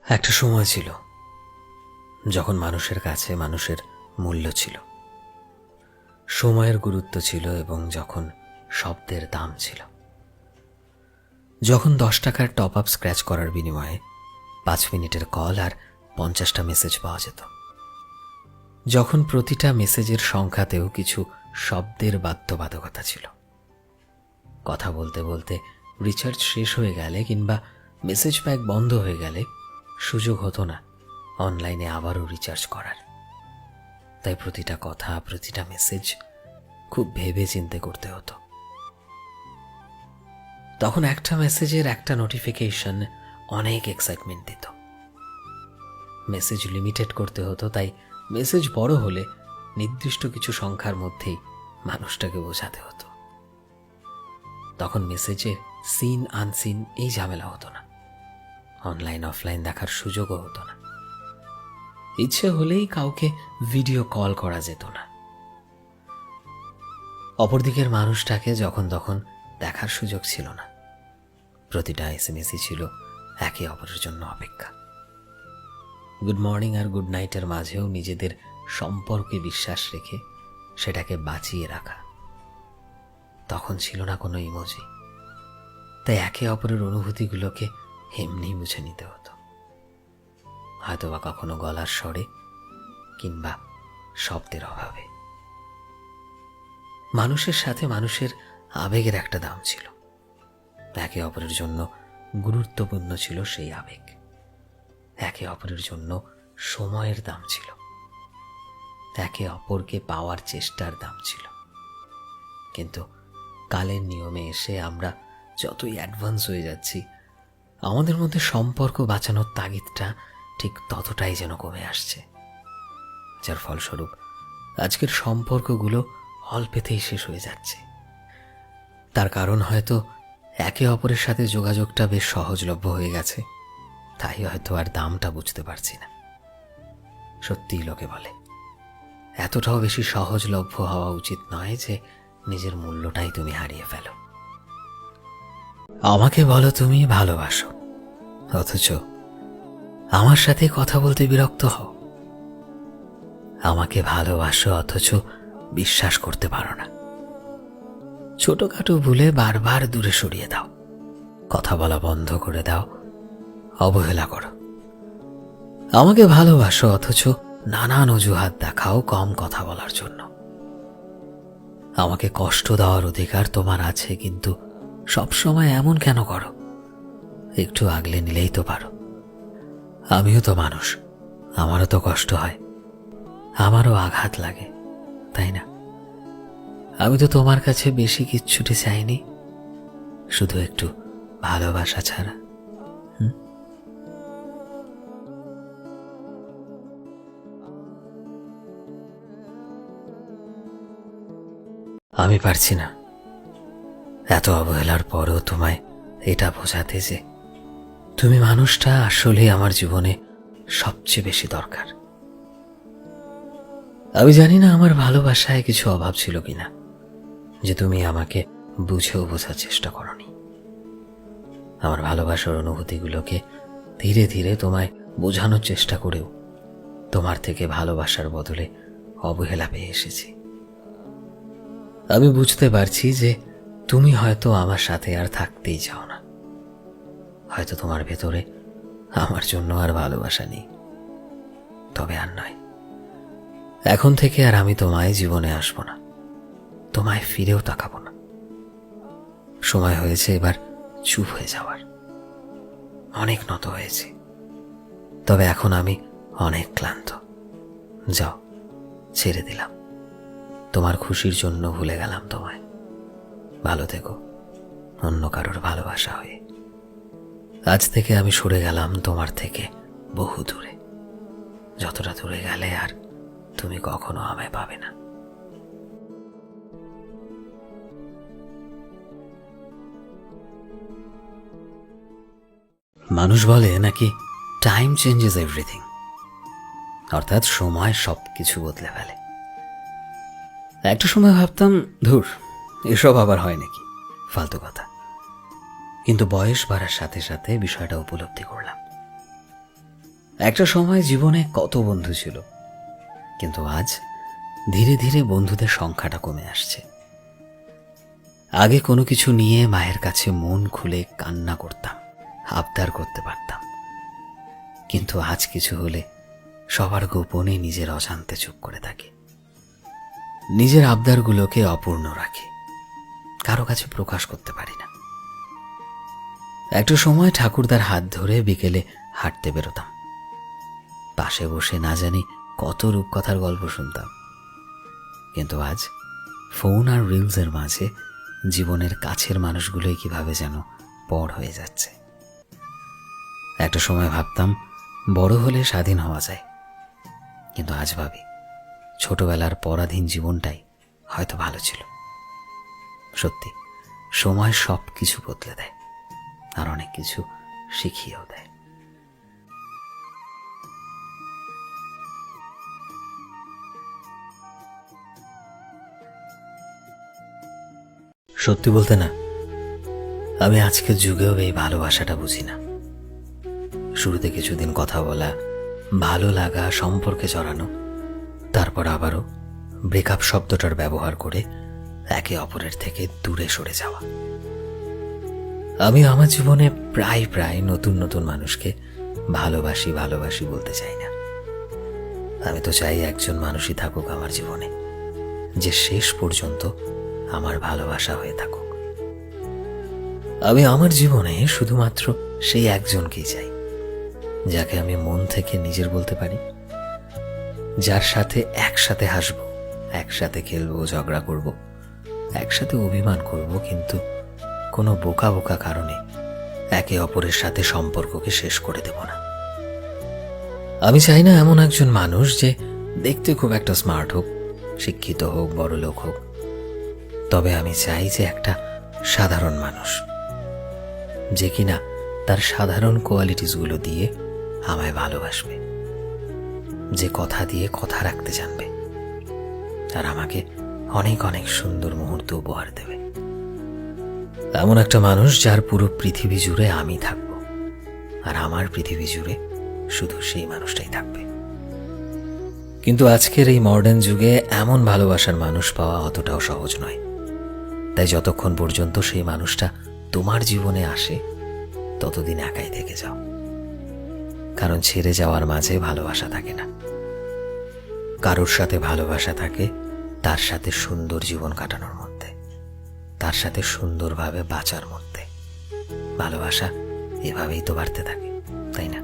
একটা সময় ছিল যখন মানুষের কাছে মানুষের মূল্য ছিল, সময়ের গুরুত্ব ছিল এবং যখন শব্দের দাম ছিল। যখন 10 টাকার টপ আপ স্ক্র্যাচ করার বিনিময়ে 5 মিনিটের কল আর 50টা মেসেজ পাওয়া যেত। যখন প্রতিটা মেসেজের সংখ্যাতেও কিছু শব্দের বাধ্যবাধকতা ছিল। কথা বলতে বলতে রিচার্জ শেষ হয়ে গেলে কিংবা মেসেজ প্যাক বন্ধ হয়ে গেলে সুযোগ হতো না অনলাইনে আবারও রিচার্জ করার। তাই প্রতিটা কথা, প্রতিটা মেসেজ খুব ভেবে চিন্তে করতে হতো। তখন একটা মেসেজের একটা নোটিফিকেশন অনেক এক্সাইটমেন্ট দিত। মেসেজ লিমিটেড করতে হতো, তাই মেসেজ বড় হলে নির্দিষ্ট কিছু সংখ্যার মধ্যেই মানুষটাকে বোঝাতে হতো। তখন মেসেজে সিন আনসিন এই ঝামেলা হতো না, অনলাইন অফলাইন দেখার সুযোগও হতো না। ইচ্ছে হলেই কাউকে ভিডিও কল করা যেত না। অপরদিকের মানুষটাকে যখন তখন দেখার সুযোগ ছিল না। প্রতিটা এসএমএসই ছিল একে অপরের জন্য অপেক্ষা। গুড মর্নিং আর গুড নাইটের মাঝেও নিজেদের সম্পর্কে বিশ্বাস রেখে সেটাকে বাঁচিয়ে রাখা। তখন ছিল না কোনো ইমোজি, তাই একে অপরের অনুভূতিগুলোকে এমনি মুছে নিতে হতো, হয়তোবা কখনো গলার স্বরে কিংবা শব্দের অভাবে। মানুষের সাথে মানুষের আবেগের একটা দাম ছিল। একে অপরের জন্য গুরুত্বপূর্ণ ছিল সেই আবেগ। একে অপরের জন্য সময়ের দাম ছিল, একে অপরকে পাওয়ার চেষ্টার দাম ছিল। কিন্তু কালের নিয়মে এসে আমরা যতই অ্যাডভান্স হয়ে যাচ্ছি, আমাদের মধ্যে সম্পর্ক বাঁচানোর তাগিদটা ঠিক ততটাই যেন কমে আসছে। যার ফলস্বরূপ আজকের সম্পর্কগুলো অল্পেতেই শেষ হয়ে যাচ্ছে। তার কারণ হয়তো একে অপরের সাথে যোগাযোগটা বেশ সহজলভ্য হয়ে গেছে, তাই হয়তো আর দামটা বুঝতে পারছি না। সত্যিই লোকে বলে এতটাও বেশি সহজলভ্য হওয়া উচিত নয় যে নিজের মূল্যটাই তুমি হারিয়ে ফেলো। আমাকে বলো তুমি ভালোবাসো, অথচ আমার সাথে কথা বলতে বিরক্ত হও। আমাকে ভালোবাসো অথচ বিশ্বাস করতে পারো না। ছোটখাটো ভুলে বারবার দূরে সরিয়ে দাও, কথা বলা বন্ধ করে দাও, অবহেলা করো। আমাকে ভালোবাসো অথচ নানান অজুহাত দেখাও কম কথা বলার জন্য। আমাকে কষ্ট দেওয়ার অধিকার তোমার আছে, কিন্তু সবসময় এমন কেন করো? একটু আগলে নিলেই তো পারো। আমিও তো মানুষ, আমারও তো কষ্ট হয়, আমারও আঘাত লাগে, তাই না? আমি তো তোমার কাছে বেশি কিচ্ছুটি চাইনি, শুধু একটু ভালোবাসা ছাড়া। আমি পারছি না এত অবহেলার পরও তোমায় এটা বোঝাতে যে তুমি মানুষটা আসলে আমার জীবনে সবচেয়ে বেশি দরকার। আমি জানি না আমার ভালোবাসায় কিছু অভাব ছিল কিনা, যে তুমি আমাকে বুঝেও বোঝার চেষ্টা করনি। আমার ভালোবাসার অনুভূতিগুলোকে ধীরে ধীরে তোমায় বোঝানোর চেষ্টা করেও তোমার থেকে ভালোবাসার বদলে অবহেলা পেয়ে এসেছি। আমি বুঝতে পারছি যে তুমি হয়তো আমার সাথে আর থাকতেই চাও না, হয়তো তোমার ভেতরে আমার জন্য আর ভালোবাসা নেই। তবে আর নয়, এখন থেকে আর আমি তোমায় জীবনে আসবো না, তোমায় ফিরেও তাকাবো না। সময় হয়েছে এবার চুপ হয়ে যাওয়ার। অনেক নত হয়েছে, তবে এখন আমি অনেক ক্লান্ত। যাও, ছেড়ে দিলাম। তোমার খুশির জন্য ভুলে গেলাম তোমায়। ভালো থেকো অন্য কারোর ভালোবাসা হয়ে। আজ থেকে আমি সরে গেলাম তোমার থেকে বহু দূরে, যতটা দূরে গেলে আর তুমি কখনো আমায় পাবে না। মানুষ বলে নাকি টাইম চেঞ্জেস এভরিথিং, অর্থাৎ সময় সবকিছু বদলে ফেলে। একটা সময় ভাবতাম ধুর, এসব আবার হয় নাকি, ফালতু কথা। কিন্তু বয়স বাড়ার সাথে সাথে বিষয়টা উপলব্ধি করলাম। একটা সময় জীবনে কত বন্ধু ছিল, কিন্তু আজ ধীরে ধীরে বন্ধুদের সংখ্যাটা কমে আসছে। আগে কোনো কিছু নিয়ে মায়ের কাছে মন খুলে কান্না করতাম, আবদার করতে পারতাম, কিন্তু আজ কিছু হলে সবার গোপনে নিজের অজান্তে চুপ করে থাকে। নিজের আবদারগুলোকে অপূর্ণ রাখে, কারো কাছে প্রকাশ করতে পারি না। একটা সময় ঠাকুরদার হাত ধরে বিকেলে হাঁটতে বেরোতাম, পাশে বসে না জানি কত রূপকথার গল্প শুনতাম, কিন্তু আজ ফোন আর রিলসের মাঝে জীবনের কাছের মানুষগুলোই কিভাবে যেন পর হয়ে যাচ্ছে। একটা সময় ভাবতাম বড় হলে স্বাধীন হওয়া যায়, কিন্তু আজ ভাবি ছোটবেলার পরাধীন জীবনটাই হয়তো ভালো ছিল। সত্যি, সময় সব কিছু বদলে দেয়, আর অনেক কিছু শিখিয়েও দেয়। সত্যি বলতে না, আমি আজকের যুগেও এই ভালোবাসাটা বুঝি না। শুরুতে কিছুদিন কথা বলা, ভালো লাগা, সম্পর্কে জড়ানো, তারপর আবারও ব্রেকআপ শব্দটার ব্যবহার করে একে অপরের থেকে দূরে সরে যাওয়া। আমি আমার জীবনে প্রায় প্রায় নতুন নতুন মানুষকে ভালোবাসি ভালোবাসি বলতে চাই না। আমি তো চাই একজন মানুষই থাকুক আমার জীবনে, যে শেষ পর্যন্ত আমার ভালোবাসা হয়ে থাকুক। আমি আমার জীবনে শুধুমাত্র সেই একজনকেই চাই, যাকে আমি মন থেকে নিজের বলতে পারি, যার সাথে একসাথে হাসবো, একসাথে খেলবো, ঝগড়া করব, একসাথে অভিমান করব, কিন্তু কোনো বোকা বোকা কারণে একে অপরের সাথে সম্পর্ককে শেষ করে দেব না। আমি চাই না এমন একজন মানুষ যে দেখতে খুব একটা স্মার্ট হোক, শিক্ষিত হোক, বড়লোক হোক, তবে আমি চাই যে একটা সাধারণ মানুষ, যে কিনা তার সাধারণ কোয়ালিটিসগুলো দিয়ে আমায় ভালোবাসবে, যে কথা দিয়ে কথা রাখতে জানবে, আর আমাকে অনেক অনেক সুন্দর মুহূর্ত উপহার দেবে। এমন একটা মানুষ যার পুরো পৃথিবী জুড়ে আমি থাকব, আর আমার পৃথিবী জুড়ে শুধু সেই মানুষটাই থাকবে। কিন্তু আজকের এই মডার্ন যুগে এমন ভালোবাসার মানুষ পাওয়া অতটাও সহজ নয়। তাই যতক্ষণ পর্যন্ত সেই মানুষটা তোমার জীবনে আসে, ততদিন একাই থেকে যাও, কারণ ছেড়ে যাওয়ার মাঝে ভালোবাসা থাকে না। কারোর সাথে ভালোবাসা থাকে তার সাথে সুন্দর জীবন কাটানোর মধ্যে, তার সাথে সুন্দরভাবে বাঁচার মধ্যে। ভালোবাসা এভাবেই তো বাড়তে থাকে, তাই না?